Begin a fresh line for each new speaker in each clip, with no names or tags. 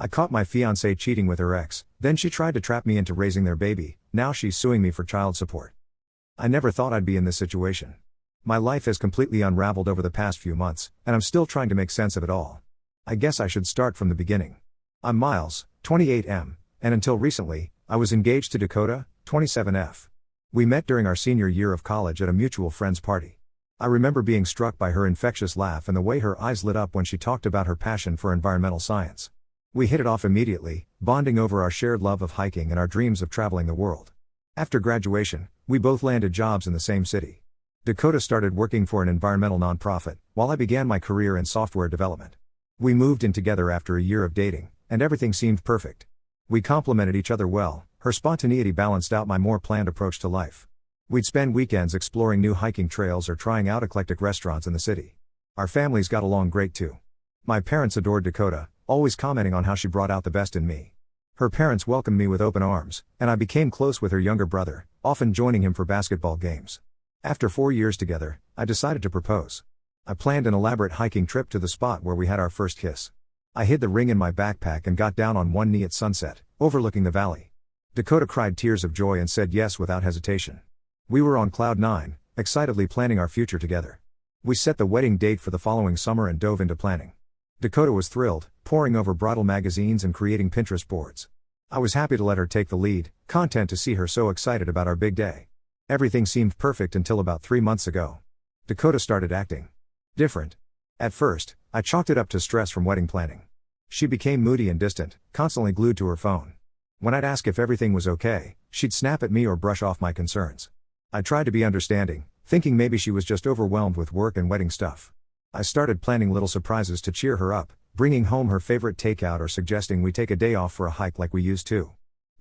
I caught my fiancée cheating with her ex, then she tried to trap me into raising their baby, now she's suing me for child support. I never thought I'd be in this situation. My life has completely unraveled over the past few months, and I'm still trying to make sense of it all. I guess I should start from the beginning. I'm Miles, 28M, and until recently, I was engaged to Dakota, 27F. We met during our senior year of college at a mutual friend's party. I remember being struck by her infectious laugh and the way her eyes lit up when she talked about her passion for environmental science. We hit it off immediately, bonding over our shared love of hiking and our dreams of traveling the world. After graduation, we both landed jobs in the same city. Dakota started working for an environmental nonprofit, while I began my career in software development. We moved in together after a year of dating, and everything seemed perfect. We complemented each other well, her spontaneity balanced out my more planned approach to life. We'd spend weekends exploring new hiking trails or trying out eclectic restaurants in the city. Our families got along great too. My parents adored Dakota, always commenting on how she brought out the best in me. Her parents welcomed me with open arms, and I became close with her younger brother, often joining him for basketball games. After 4 years together, I decided to propose. I planned an elaborate hiking trip to the spot where we had our first kiss. I hid the ring in my backpack and got down on one knee at sunset, overlooking the valley. Dakota cried tears of joy and said yes without hesitation. We were on cloud 9, excitedly planning our future together. We set the wedding date for the following summer and dove into planning. Dakota was thrilled, poring over bridal magazines and creating Pinterest boards. I was happy to let her take the lead, content to see her so excited about our big day. Everything seemed perfect until about 3 months ago. Dakota started acting different. At first, I chalked it up to stress from wedding planning. She became moody and distant, constantly glued to her phone. When I'd ask if everything was okay, she'd snap at me or brush off my concerns. I tried to be understanding, thinking maybe she was just overwhelmed with work and wedding stuff. I started planning little surprises to cheer her up, bringing home her favorite takeout or suggesting we take a day off for a hike like we used to.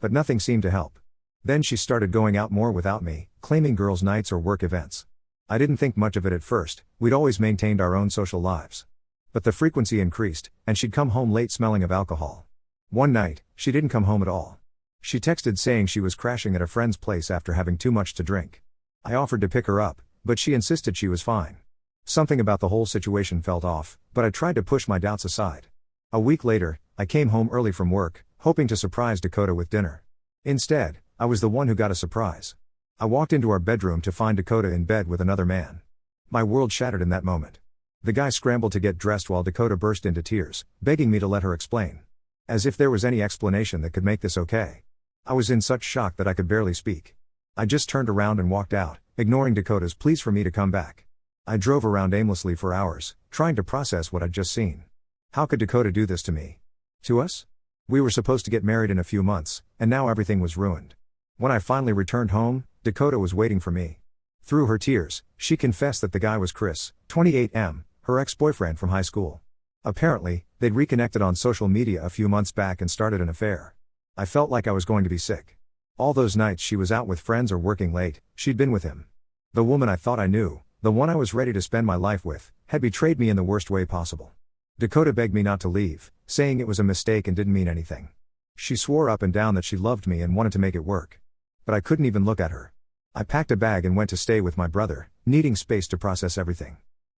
But nothing seemed to help. Then she started going out more without me, claiming girls' nights or work events. I didn't think much of it at first, we'd always maintained our own social lives. But the frequency increased, and she'd come home late smelling of alcohol. One night, she didn't come home at all. She texted saying she was crashing at a friend's place after having too much to drink. I offered to pick her up, but she insisted she was fine. Something about the whole situation felt off, but I tried to push my doubts aside. A week later, I came home early from work, hoping to surprise Dakota with dinner. Instead, I was the one who got a surprise. I walked into our bedroom to find Dakota in bed with another man. My world shattered in that moment. The guy scrambled to get dressed while Dakota burst into tears, begging me to let her explain. As if there was any explanation that could make this okay. I was in such shock that I could barely speak. I just turned around and walked out, ignoring Dakota's pleas for me to come back. I drove around aimlessly for hours, trying to process what I'd just seen. How could Dakota do this to me? To us? We were supposed to get married in a few months, and now everything was ruined. When I finally returned home, Dakota was waiting for me. Through her tears, she confessed that the guy was Chris, 28M, her ex-boyfriend from high school. Apparently, they'd reconnected on social media a few months back and started an affair. I felt like I was going to be sick. All those nights she was out with friends or working late, she'd been with him. The woman I thought I knew, the one I was ready to spend my life with, had betrayed me in the worst way possible. Dakota begged me not to leave, saying it was a mistake and didn't mean anything. She swore up and down that she loved me and wanted to make it work. But I couldn't even look at her. I packed a bag and went to stay with my brother, needing space to process everything.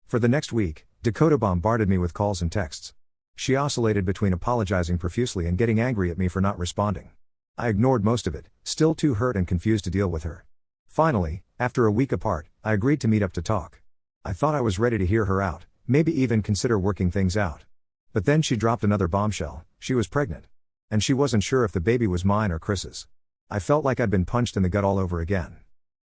For the next week, Dakota bombarded me with calls and texts. She oscillated between apologizing profusely and getting angry at me for not responding. I ignored most of it, still too hurt and confused to deal with her. Finally, after a week apart, I agreed to meet up to talk. I thought I was ready to hear her out, maybe even consider working things out. But then she dropped another bombshell: she was pregnant. And she wasn't sure if the baby was mine or Chris's. I felt like I'd been punched in the gut all over again.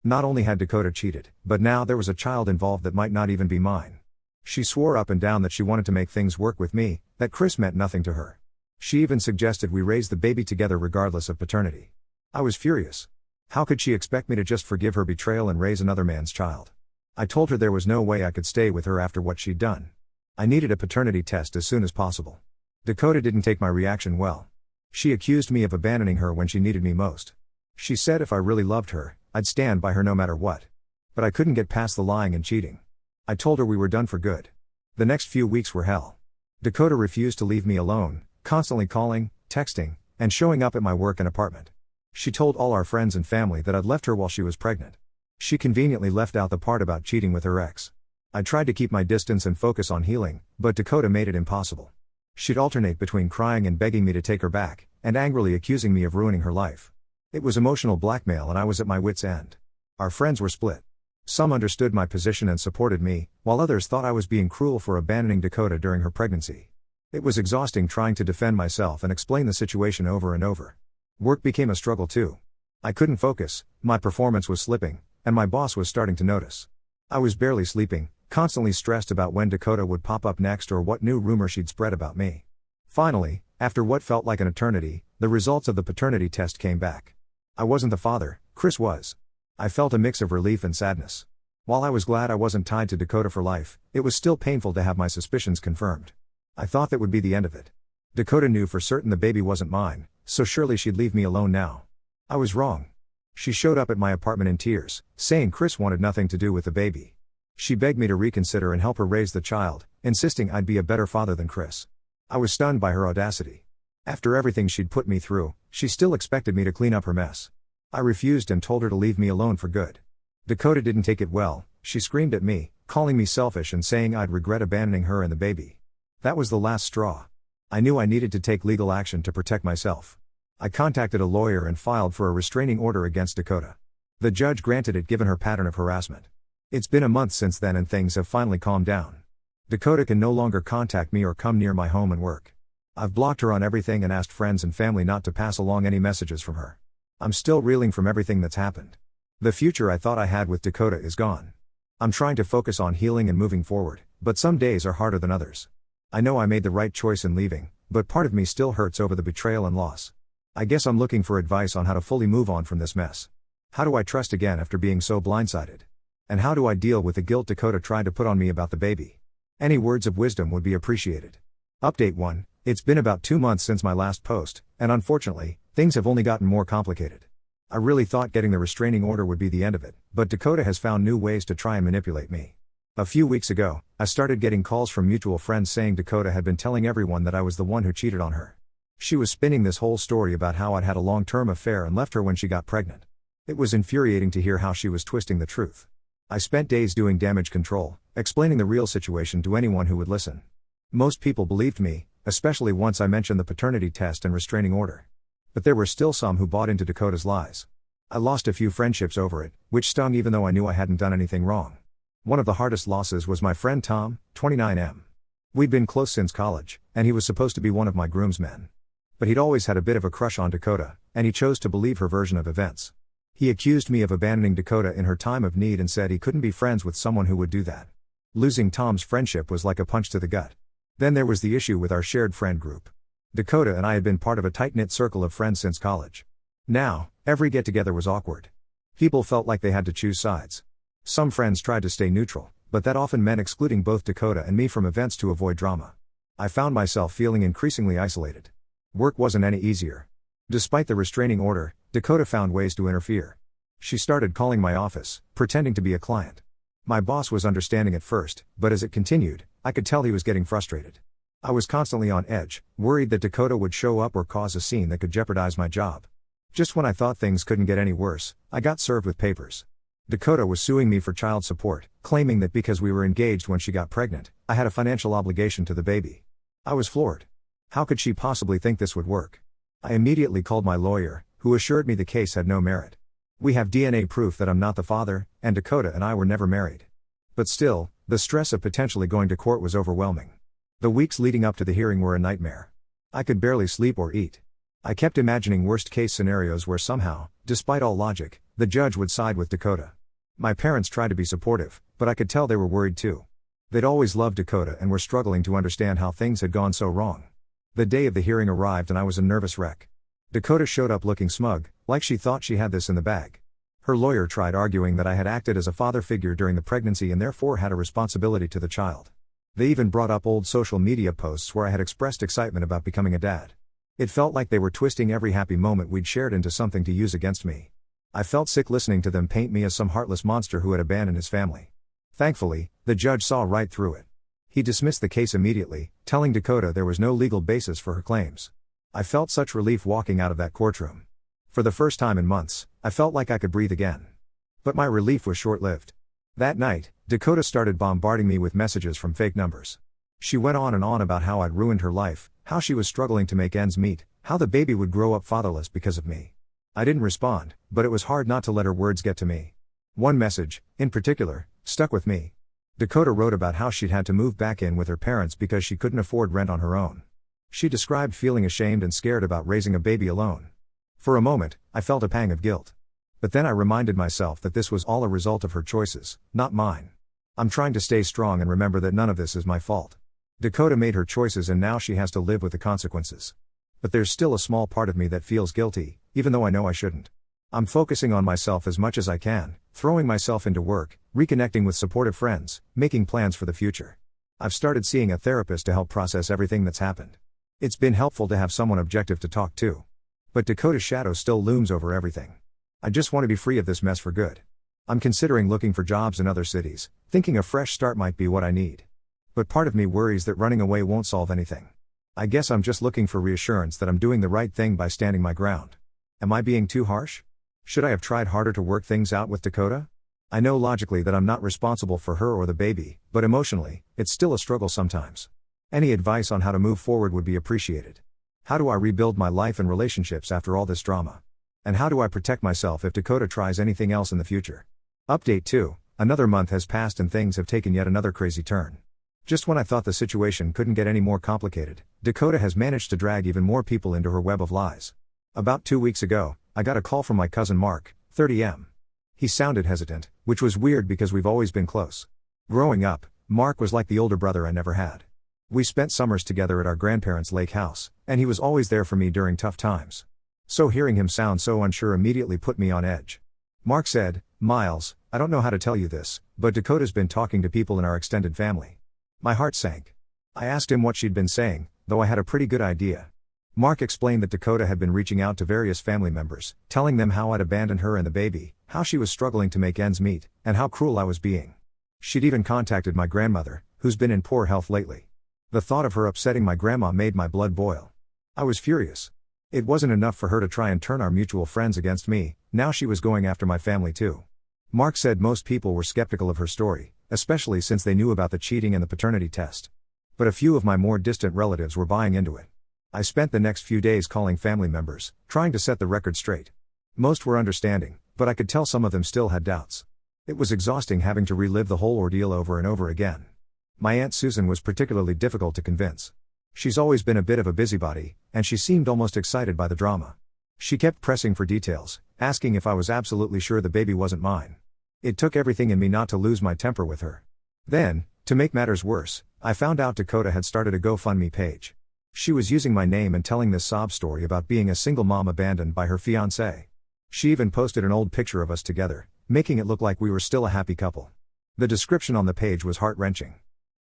Not only had Dakota cheated, but now there was a child involved that might not even be mine. She swore up and down that she wanted to make things work with me, that Chris meant nothing to her. She even suggested we raise the baby together regardless of paternity. I was furious. How could she expect me to just forgive her betrayal and raise another man's child? I told her there was no way I could stay with her after what she'd done. I needed a paternity test as soon as possible. Dakota didn't take my reaction well. She accused me of abandoning her when she needed me most. She said if I really loved her, I'd stand by her no matter what. But I couldn't get past the lying and cheating. I told her we were done for good. The next few weeks were hell. Dakota refused to leave me alone, constantly calling, texting, and showing up at my work and apartment. She told all our friends and family that I'd left her while she was pregnant. She conveniently left out the part about cheating with her ex. I tried to keep my distance and focus on healing, but Dakota made it impossible. She'd alternate between crying and begging me to take her back, and angrily accusing me of ruining her life. It was emotional blackmail and I was at my wit's end. Our friends were split. Some understood my position and supported me, while others thought I was being cruel for abandoning Dakota during her pregnancy. It was exhausting trying to defend myself and explain the situation over and over. Work became a struggle too. I couldn't focus, my performance was slipping, and my boss was starting to notice. I was barely sleeping, constantly stressed about when Dakota would pop up next or what new rumor she'd spread about me. Finally, after what felt like an eternity, the results of the paternity test came back. I wasn't the father, Chris was. I felt a mix of relief and sadness. While I was glad I wasn't tied to Dakota for life, it was still painful to have my suspicions confirmed. I thought that would be the end of it. Dakota knew for certain the baby wasn't mine, so surely she'd leave me alone now. I was wrong. She showed up at my apartment in tears, saying Chris wanted nothing to do with the baby. She begged me to reconsider and help her raise the child, insisting I'd be a better father than Chris. I was stunned by her audacity. After everything she'd put me through, she still expected me to clean up her mess. I refused and told her to leave me alone for good. Dakota didn't take it well. She screamed at me, calling me selfish and saying I'd regret abandoning her and the baby. That was the last straw. I knew I needed to take legal action to protect myself. I contacted a lawyer and filed for a restraining order against Dakota. The judge granted it given her pattern of harassment. It's been a month since then and things have finally calmed down. Dakota can no longer contact me or come near my home and work. I've blocked her on everything and asked friends and family not to pass along any messages from her. I'm still reeling from everything that's happened. The future I thought I had with Dakota is gone. I'm trying to focus on healing and moving forward, but some days are harder than others. I know I made the right choice in leaving, but part of me still hurts over the betrayal and loss. I guess I'm looking for advice on how to fully move on from this mess. How do I trust again after being so blindsided? And how do I deal with the guilt Dakota tried to put on me about the baby? Any words of wisdom would be appreciated. Update 1. It's been about 2 months since my last post, and unfortunately, things have only gotten more complicated. I really thought getting the restraining order would be the end of it, but Dakota has found new ways to try and manipulate me. A few weeks ago, I started getting calls from mutual friends saying Dakota had been telling everyone that I was the one who cheated on her. She was spinning this whole story about how I'd had a long-term affair and left her when she got pregnant. It was infuriating to hear how she was twisting the truth. I spent days doing damage control, explaining the real situation to anyone who would listen. Most people believed me, especially once I mentioned the paternity test and restraining order. But there were still some who bought into Dakota's lies. I lost a few friendships over it, which stung even though I knew I hadn't done anything wrong. One of the hardest losses was my friend Tom, 29M. We'd been close since college, and he was supposed to be one of my groomsmen. But he'd always had a bit of a crush on Dakota, and he chose to believe her version of events. He accused me of abandoning Dakota in her time of need and said he couldn't be friends with someone who would do that. Losing Tom's friendship was like a punch to the gut. Then there was the issue with our shared friend group. Dakota and I had been part of a tight-knit circle of friends since college. Now, every get-together was awkward. People felt like they had to choose sides. Some friends tried to stay neutral, but that often meant excluding both Dakota and me from events to avoid drama. I found myself feeling increasingly isolated. Work wasn't any easier. Despite the restraining order, Dakota found ways to interfere. She started calling my office, pretending to be a client. My boss was understanding at first, but as it continued, I could tell he was getting frustrated. I was constantly on edge, worried that Dakota would show up or cause a scene that could jeopardize my job. Just when I thought things couldn't get any worse, I got served with papers. Dakota was suing me for child support, claiming that because we were engaged when she got pregnant, I had a financial obligation to the baby. I was floored. How could she possibly think this would work? I immediately called my lawyer, who assured me the case had no merit. We have DNA proof that I'm not the father, and Dakota and I were never married. But still, the stress of potentially going to court was overwhelming. The weeks leading up to the hearing were a nightmare. I could barely sleep or eat. I kept imagining worst-case scenarios where somehow, despite all logic, the judge would side with Dakota. My parents tried to be supportive, but I could tell they were worried too. They'd always loved Dakota and were struggling to understand how things had gone so wrong. The day of the hearing arrived and I was a nervous wreck. Dakota showed up looking smug, like she thought she had this in the bag. Her lawyer tried arguing that I had acted as a father figure during the pregnancy and therefore had a responsibility to the child. They even brought up old social media posts where I had expressed excitement about becoming a dad. It felt like they were twisting every happy moment we'd shared into something to use against me. I felt sick listening to them paint me as some heartless monster who had abandoned his family. Thankfully, the judge saw right through it. He dismissed the case immediately, telling Dakota there was no legal basis for her claims. I felt such relief walking out of that courtroom. For the first time in months, I felt like I could breathe again. But my relief was short-lived. That night, Dakota started bombarding me with messages from fake numbers. She went on and on about how I'd ruined her life, how she was struggling to make ends meet, how the baby would grow up fatherless because of me. I didn't respond, but it was hard not to let her words get to me. One message, in particular, stuck with me. Dakota wrote about how she'd had to move back in with her parents because she couldn't afford rent on her own. She described feeling ashamed and scared about raising a baby alone. For a moment, I felt a pang of guilt. But then I reminded myself that this was all a result of her choices, not mine. I'm trying to stay strong and remember that none of this is my fault. Dakota made her choices and now she has to live with the consequences. But there's still a small part of me that feels guilty, even though I know I shouldn't. I'm focusing on myself as much as I can, throwing myself into work, reconnecting with supportive friends, making plans for the future. I've started seeing a therapist to help process everything that's happened. It's been helpful to have someone objective to talk to. But Dakota's shadow still looms over everything. I just want to be free of this mess for good. I'm considering looking for jobs in other cities, thinking a fresh start might be what I need. But part of me worries that running away won't solve anything. I guess I'm just looking for reassurance that I'm doing the right thing by standing my ground. Am I being too harsh? Should I have tried harder to work things out with Dakota? I know logically that I'm not responsible for her or the baby, but emotionally, it's still a struggle sometimes. Any advice on how to move forward would be appreciated. How do I rebuild my life and relationships after all this drama? And how do I protect myself if Dakota tries anything else in the future? Update 2. Another month has passed and things have taken yet another crazy turn. Just when I thought the situation couldn't get any more complicated, Dakota has managed to drag even more people into her web of lies. About 2 weeks ago, I got a call from my cousin Mark, 30M. He sounded hesitant, which was weird because we've always been close. Growing up, Mark was like the older brother I never had. We spent summers together at our grandparents' lake house, and he was always there for me during tough times. So hearing him sound so unsure immediately put me on edge. Mark said, "Miles, I don't know how to tell you this, but Dakota's been talking to people in our extended family." My heart sank. I asked him what she'd been saying, though I had a pretty good idea. Mark explained that Dakota had been reaching out to various family members, telling them how I'd abandoned her and the baby, how she was struggling to make ends meet, and how cruel I was being. She'd even contacted my grandmother, who's been in poor health lately. The thought of her upsetting my grandma made my blood boil. I was furious. It wasn't enough for her to try and turn our mutual friends against me, now she was going after my family too. Mark said most people were skeptical of her story, especially since they knew about the cheating and the paternity test. But a few of my more distant relatives were buying into it. I spent the next few days calling family members, trying to set the record straight. Most were understanding, but I could tell some of them still had doubts. It was exhausting having to relive the whole ordeal over and over again. My Aunt Susan was particularly difficult to convince. She's always been a bit of a busybody, and she seemed almost excited by the drama. She kept pressing for details, asking if I was absolutely sure the baby wasn't mine. It took everything in me not to lose my temper with her. Then, to make matters worse, I found out Dakota had started a GoFundMe page. She was using my name and telling this sob story about being a single mom abandoned by her fiancé. She even posted an old picture of us together, making it look like we were still a happy couple. The description on the page was heart-wrenching.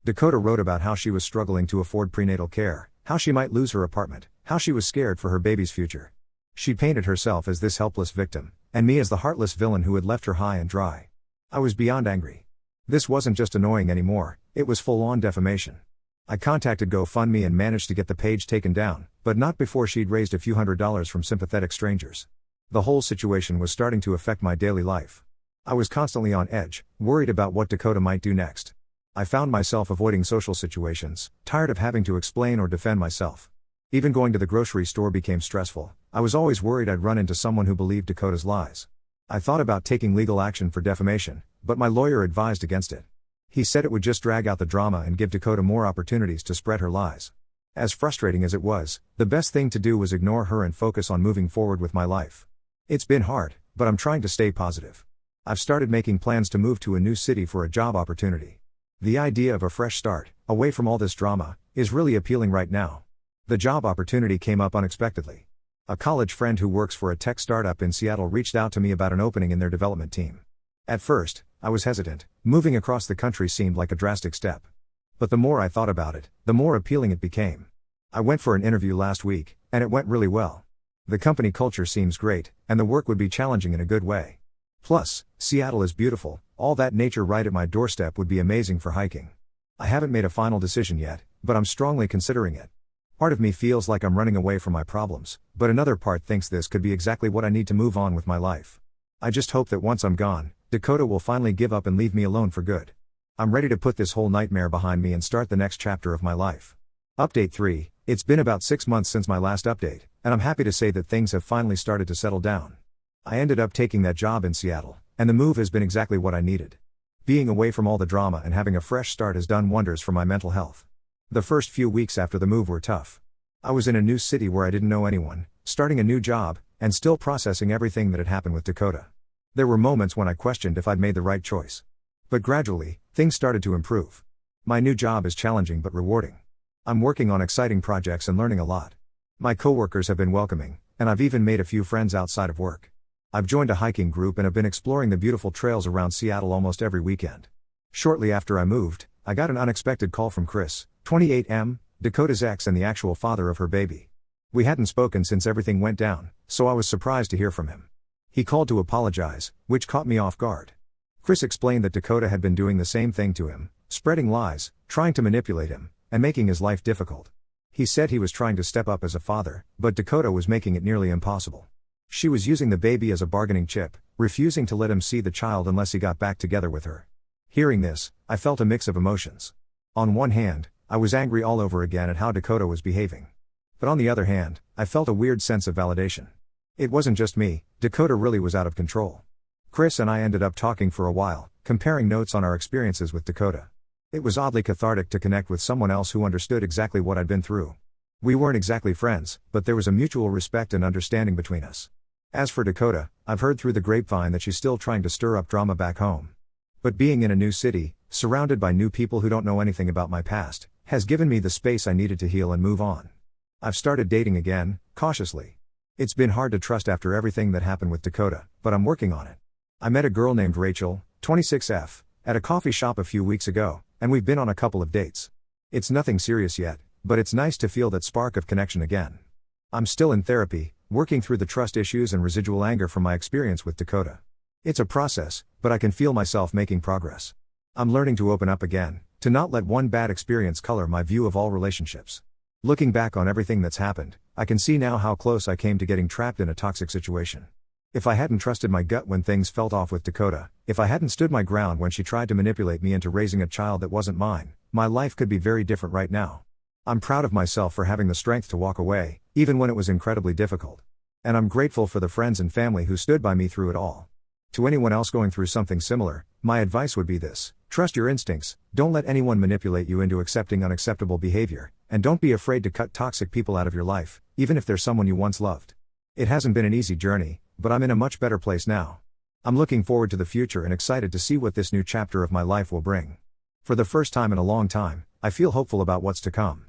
Dakota wrote about how she was struggling to afford prenatal care, how she might lose her apartment, how she was scared for her baby's future. She painted herself as this helpless victim, and me as the heartless villain who had left her high and dry. I was beyond angry. This wasn't just annoying anymore, it was full-on defamation. I contacted GoFundMe and managed to get the page taken down, but not before she'd raised a few $100s from sympathetic strangers. The whole situation was starting to affect my daily life. I was constantly on edge, worried about what Dakota might do next. I found myself avoiding social situations, tired of having to explain or defend myself. Even going to the grocery store became stressful. I was always worried I'd run into someone who believed Dakota's lies. I thought about taking legal action for defamation, but my lawyer advised against it. He said it would just drag out the drama and give Dakota more opportunities to spread her lies. As frustrating as it was, the best thing to do was ignore her and focus on moving forward with my life. It's been hard, but I'm trying to stay positive. I've started making plans to move to a new city for a job opportunity. The idea of a fresh start, away from all this drama, is really appealing right now. The job opportunity came up unexpectedly. A college friend who works for a tech startup in Seattle reached out to me about an opening in their development team. At first, I was hesitant. Moving across the country seemed like a drastic step. But the more I thought about it, the more appealing it became. I went for an interview last week, and it went really well. The company culture seems great, and the work would be challenging in a good way. Plus, Seattle is beautiful, all that nature right at my doorstep would be amazing for hiking. I haven't made a final decision yet, but I'm strongly considering it. Part of me feels like I'm running away from my problems, but another part thinks this could be exactly what I need to move on with my life. I just hope that once I'm gone, Dakota will finally give up and leave me alone for good. I'm ready to put this whole nightmare behind me and start the next chapter of my life. Update 3. It's been about 6 months since my last update, and I'm happy to say that things have finally started to settle down. I ended up taking that job in Seattle, and the move has been exactly what I needed. Being away from all the drama and having a fresh start has done wonders for my mental health. The first few weeks after the move were tough. I was in a new city where I didn't know anyone, starting a new job, and still processing everything that had happened with Dakota. There were moments when I questioned if I'd made the right choice. But gradually, things started to improve. My new job is challenging but rewarding. I'm working on exciting projects and learning a lot. My coworkers have been welcoming, and I've even made a few friends outside of work. I've joined a hiking group and have been exploring the beautiful trails around Seattle almost every weekend. Shortly after I moved, I got an unexpected call from Chris, 28M, Dakota's ex and the actual father of her baby. We hadn't spoken since everything went down, so I was surprised to hear from him. He called to apologize, which caught me off guard. Chris explained that Dakota had been doing the same thing to him, spreading lies, trying to manipulate him, and making his life difficult. He said he was trying to step up as a father, but Dakota was making it nearly impossible. She was using the baby as a bargaining chip, refusing to let him see the child unless he got back together with her. Hearing this, I felt a mix of emotions. On one hand, I was angry all over again at how Dakota was behaving. But on the other hand, I felt a weird sense of validation. It wasn't just me, Dakota really was out of control. Chris and I ended up talking for a while, comparing notes on our experiences with Dakota. It was oddly cathartic to connect with someone else who understood exactly what I'd been through. We weren't exactly friends, but there was a mutual respect and understanding between us. As for Dakota, I've heard through the grapevine that she's still trying to stir up drama back home. But being in a new city, surrounded by new people who don't know anything about my past, has given me the space I needed to heal and move on. I've started dating again, cautiously. It's been hard to trust after everything that happened with Dakota, but I'm working on it. I met a girl named Rachel, 26F, at a coffee shop a few weeks ago, and we've been on a couple of dates. It's nothing serious yet, but it's nice to feel that spark of connection again. I'm still in therapy, working through the trust issues and residual anger from my experience with Dakota. It's a process, but I can feel myself making progress. I'm learning to open up again, to not let one bad experience color my view of all relationships. Looking back on everything that's happened, I can see now how close I came to getting trapped in a toxic situation. If I hadn't trusted my gut when things felt off with Dakota, if I hadn't stood my ground when she tried to manipulate me into raising a child that wasn't mine, my life could be very different right now. I'm proud of myself for having the strength to walk away, even when it was incredibly difficult. And I'm grateful for the friends and family who stood by me through it all. To anyone else going through something similar, my advice would be this: trust your instincts, don't let anyone manipulate you into accepting unacceptable behavior, and don't be afraid to cut toxic people out of your life, even if they're someone you once loved. It hasn't been an easy journey, but I'm in a much better place now. I'm looking forward to the future and excited to see what this new chapter of my life will bring. For the first time in a long time, I feel hopeful about what's to come.